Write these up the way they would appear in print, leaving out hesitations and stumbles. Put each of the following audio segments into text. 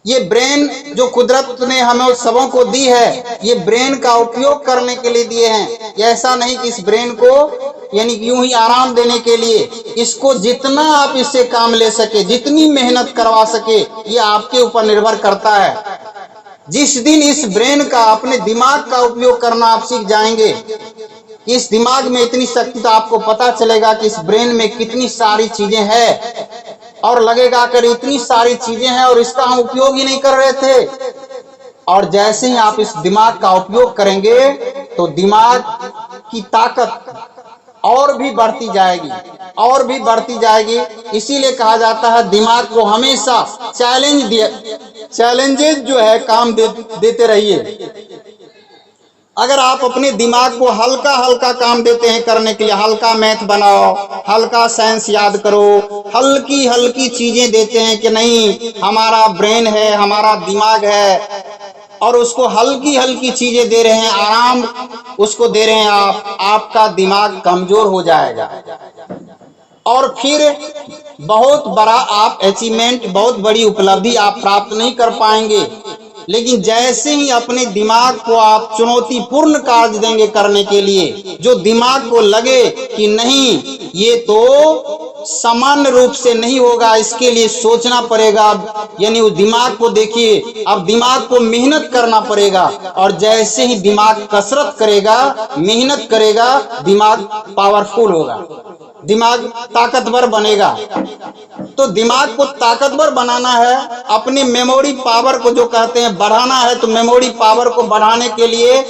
ये ब्रेन जो कुदरत ने हमें सबों को दी है, ये ब्रेन का उपयोग करने के लिए दिए हैं। ये ऐसा नहीं कि इस ब्रेन को यानी यूं ही आराम देने के लिए। इसको जितना आप इससे काम ले सके, जितनी मेहनत करवा सके, ये आपके ऊपर निर्भर करता है। जिस दिन इस ब्रेन का, अपने दिमाग का उपयोग करना आप सीख जाएंगे, इस दिमाग में इतनी शक्ति, तो आपको पता चलेगा कि इस ब्रेन में कितनी सारी चीजें हैं, और लगेगा कि इतनी सारी चीजें हैं और इसका हम उपयोग ही नहीं कर रहे थे। और जैसे ही आप इस दिमाग का उपयोग करेंगे तो दिमाग की ताकत और भी बढ़ती जाएगी, और भी बढ़ती जाएगी। इसीलिए कहा जाता है दिमाग को हमेशा चैलेंजेस जो है काम देते रहिए। अगर आप अपने दिमाग को हल्का हल्का काम देते हैं करने के लिए, हल्का मैथ बनाओ, हल्का साइंस याद करो, हल्की हल्की चीजें देते हैं कि नहीं हमारा ब्रेन है, हमारा दिमाग है, और उसको हल्की हल्की चीजें दे रहे हैं, आराम उसको दे रहे हैं आपका दिमाग कमजोर हो जाएगा। और फिर बहुत बड़ा आप अचीवमेंट, बहुत बड़ी उपलब्धि आप प्राप्त नहीं कर पाएंगे। लेकिन जैसे ही अपने दिमाग को आप चुनौतीपूर्ण कार्य देंगे करने के लिए, जो दिमाग को लगे कि नहीं ये तो सामान्य रूप से नहीं होगा, इसके लिए सोचना पड़ेगा, यानी उस दिमाग को देखिए, अब दिमाग को मेहनत करना पड़ेगा। और जैसे ही दिमाग कसरत करेगा, मेहनत करेगा, दिमाग पावरफुल होगा, दिमाग ताकतवर बनेगा। तो दिमाग को ताकतवर बनाना है, अपनी मेमोरी पावर को जो कहते हैं बढ़ाना है, तो मेमोरी पावर को बढ़ाने के लिए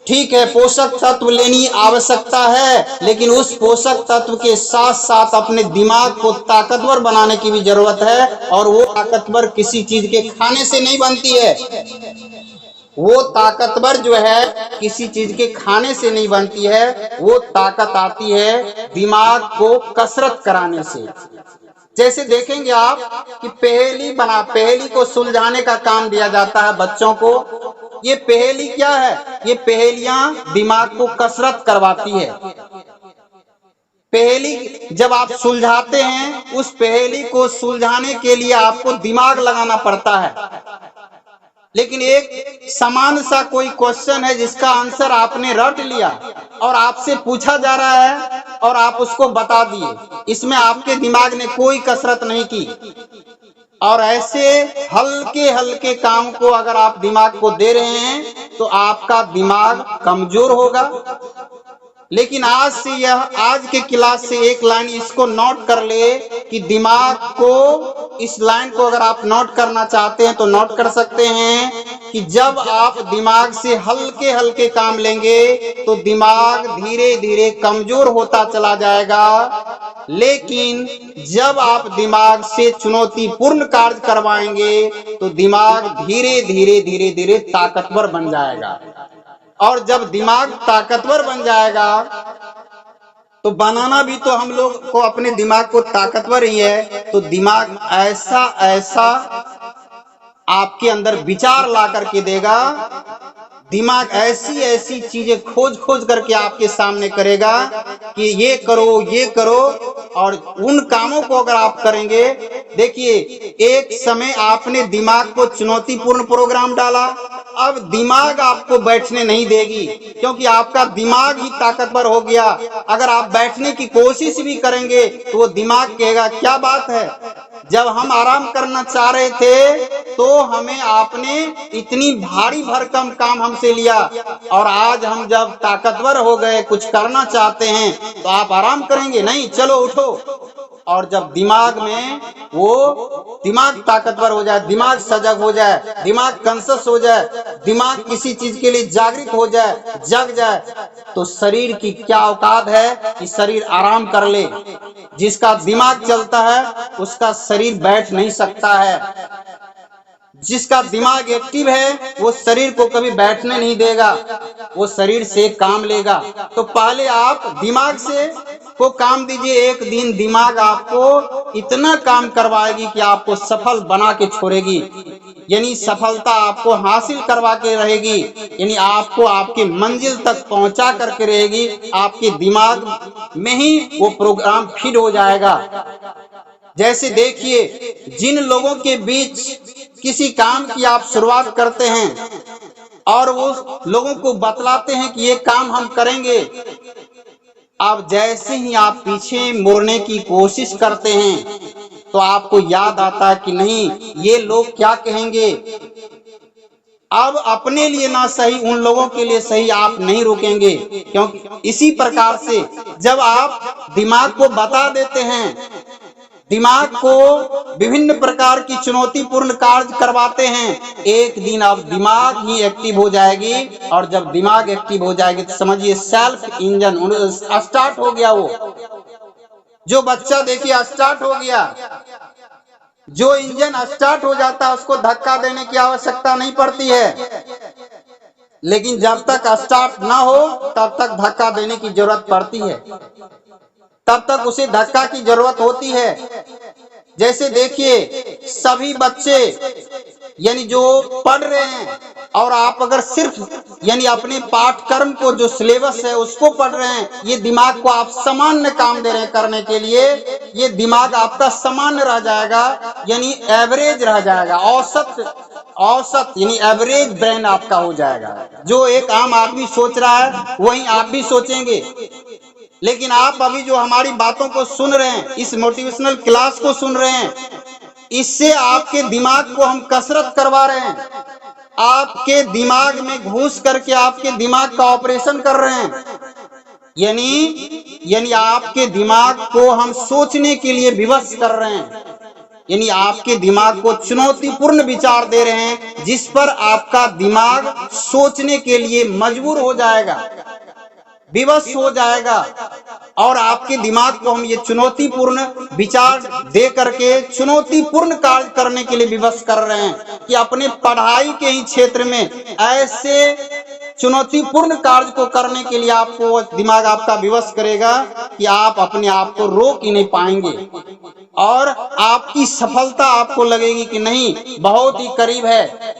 ठीक है पोषक तत्व लेनी आवश्यकता है, लेकिन उस पोषक तत्व के साथ साथ अपने दिमाग को ताकतवर बनाने की भी जरूरत है। और वो ताकतवर किसी चीज के खाने से नहीं बनती है, वो ताकतवर जो है किसी चीज के खाने से नहीं बनती है, वो ताकत आती है दिमाग को कसरत कराने से। जैसे देखेंगे आप कि पहेली को सुलझाने का काम दिया जाता है बच्चों को। ये पहेली क्या है? ये पहेलियां दिमाग को कसरत करवाती है। पहेली जब आप सुलझाते हैं, उस पहेली को सुलझाने के लिए आपको दिमाग लगाना पड़ता है। लेकिन एक समान सा कोई क्वेश्चन है जिसका आंसर आपने रट लिया और आपसे पूछा जा रहा है और आप उसको बता दिए, इसमें आपके दिमाग ने कोई कसरत नहीं की। और ऐसे हल्के हल्के काम को अगर आप दिमाग को दे रहे हैं तो आपका दिमाग कमजोर होगा। लेकिन आज के क्लास से एक लाइन इसको नोट कर ले कि दिमाग को, इस लाइन को अगर आप नोट करना चाहते हैं तो नोट कर सकते हैं कि जब आप दिमाग से हल्के हल्के काम लेंगे तो दिमाग धीरे धीरे कमजोर होता चला जाएगा। लेकिन जब आप दिमाग से चुनौतीपूर्ण कार्य करवाएंगे तो दिमाग धीरे धीरे धीरे धीरे ताकतवर बन जाएगा। और जब दिमाग ताकतवर बन जाएगा तो बनाना भी तो हम लोग को अपने दिमाग को ताकतवर ही है, तो दिमाग ऐसा ऐसा आपके अंदर विचार ला करके देगा, दिमाग ऐसी ऐसी चीजें खोज खोज करके आपके सामने करेगा कि ये करो ये करो। और उन कामों को अगर आप करेंगे, देखिए एक समय आपने दिमाग को चुनौतीपूर्ण प्रोग्राम डाला, अब दिमाग आपको बैठने नहीं देगी क्योंकि आपका दिमाग ही ताकतवर हो गया। अगर आप बैठने की कोशिश भी करेंगे तो वो दिमाग कहेगा क्या बात है, जब हम आराम करना चाह रहे थे तो हमें आपने इतनी भारी भरकम काम हमसे लिया, और आज हम जब ताकतवर हो गए, कुछ करना चाहते हैं तो आप आराम करेंगे नहीं, चलो उठो। और जब दिमाग में वो दिमाग ताकतवर हो जाए, दिमाग सजग हो जाए, दिमाग कॉन्शियस हो जाए, दिमाग किसी चीज के लिए जागृत हो जाए, जग जाए, तो शरीर की क्या औकात है कि शरीर आराम कर ले। जिसका दिमाग चलता है उसका शरीर बैठ नहीं सकता है, जिसका दिमाग एक्टिव है वो शरीर को कभी बैठने नहीं देगा, वो शरीर से काम लेगा। तो पहले आप दिमाग से को काम दीजिए, एक दिन दिमाग आपको इतना काम करवाएगी कि आपको सफल बना के छोड़ेगी, यानी सफलता आपको हासिल करवा के रहेगी, यानी आपको आपकी मंजिल तक पहुंचा करके रहेगी। आपके दिमाग में ही वो प्रोग्राम फिट हो जाएगा। जैसे देखिए जिन लोगों के बीच किसी काम की आप शुरुआत करते हैं और वो लोगों को बतलाते हैं कि ये काम हम करेंगे, अब जैसे ही आप पीछे मुड़ने की कोशिश करते हैं तो आपको याद आता है कि नहीं, ये लोग क्या कहेंगे। अब अपने लिए ना सही, उन लोगों के लिए सही आप नहीं रुकेंगे, क्योंकि इसी प्रकार से जब आप दिमाग को बता देते हैं, दिमाग को विभिन्न प्रकार की चुनौतीपूर्ण कार्य करवाते हैं, एक दिन अब दिमाग ही एक्टिव हो जाएगी। और जब दिमाग एक्टिव हो जाएगी तो समझिए सेल्फ इंजन स्टार्ट हो गया। वो जो बच्चा देखिए स्टार्ट हो गया, जो इंजन स्टार्ट हो जाता है उसको धक्का देने की आवश्यकता नहीं पड़ती है, लेकिन जब तक स्टार्ट ना हो तब तक धक्का देने की जरूरत पड़ती है, तब तक उसे धक्का की जरूरत होती है। जैसे देखिए सभी बच्चे यानी जो पढ़ रहे हैं, और आप अगर सिर्फ यानी अपने पाठ्यक्रम को जो सिलेबस है उसको पढ़ रहे हैं, ये दिमाग को आप सामान्य काम दे रहे हैं करने के लिए, ये दिमाग आपका सामान्य रह जाएगा, यानी एवरेज रह जाएगा, औसत यानी एवरेज ब्रेन आपका हो जाएगा। जो एक आम आदमी सोच रहा है वही आप भी सोचेंगे। लेकिन आप अभी जो हमारी बातों को सुन रहे हैं, इस मोटिवेशनल क्लास को सुन रहे हैं, इससे आपके दिमाग को हम कसरत करवा रहे हैं, आपके दिमाग में घुस करके आपके दिमाग का ऑपरेशन कर रहे हैं, यानी आपके दिमाग को हम सोचने के लिए विवश कर रहे हैं, यानी आपके दिमाग को चुनौतीपूर्ण विचार दे रहे हैं, जिस पर आपका दिमाग सोचने के लिए मजबूर हो जाएगा, विवश हो जाएगा। और आपके दिमाग को हम ये चुनौतीपूर्ण विचार दे करके चुनौतीपूर्ण कार्य करने के लिए विवश कर रहे हैं कि अपने पढ़ाई के ही क्षेत्र में ऐसे चुनौतीपूर्ण कार्य को करने के लिए आपको दिमाग आपका विवश करेगा कि आप अपने आप को रोक ही नहीं पाएंगे, और आपकी सफलता आपको लगेगी कि नहीं बहुत ही करीब है।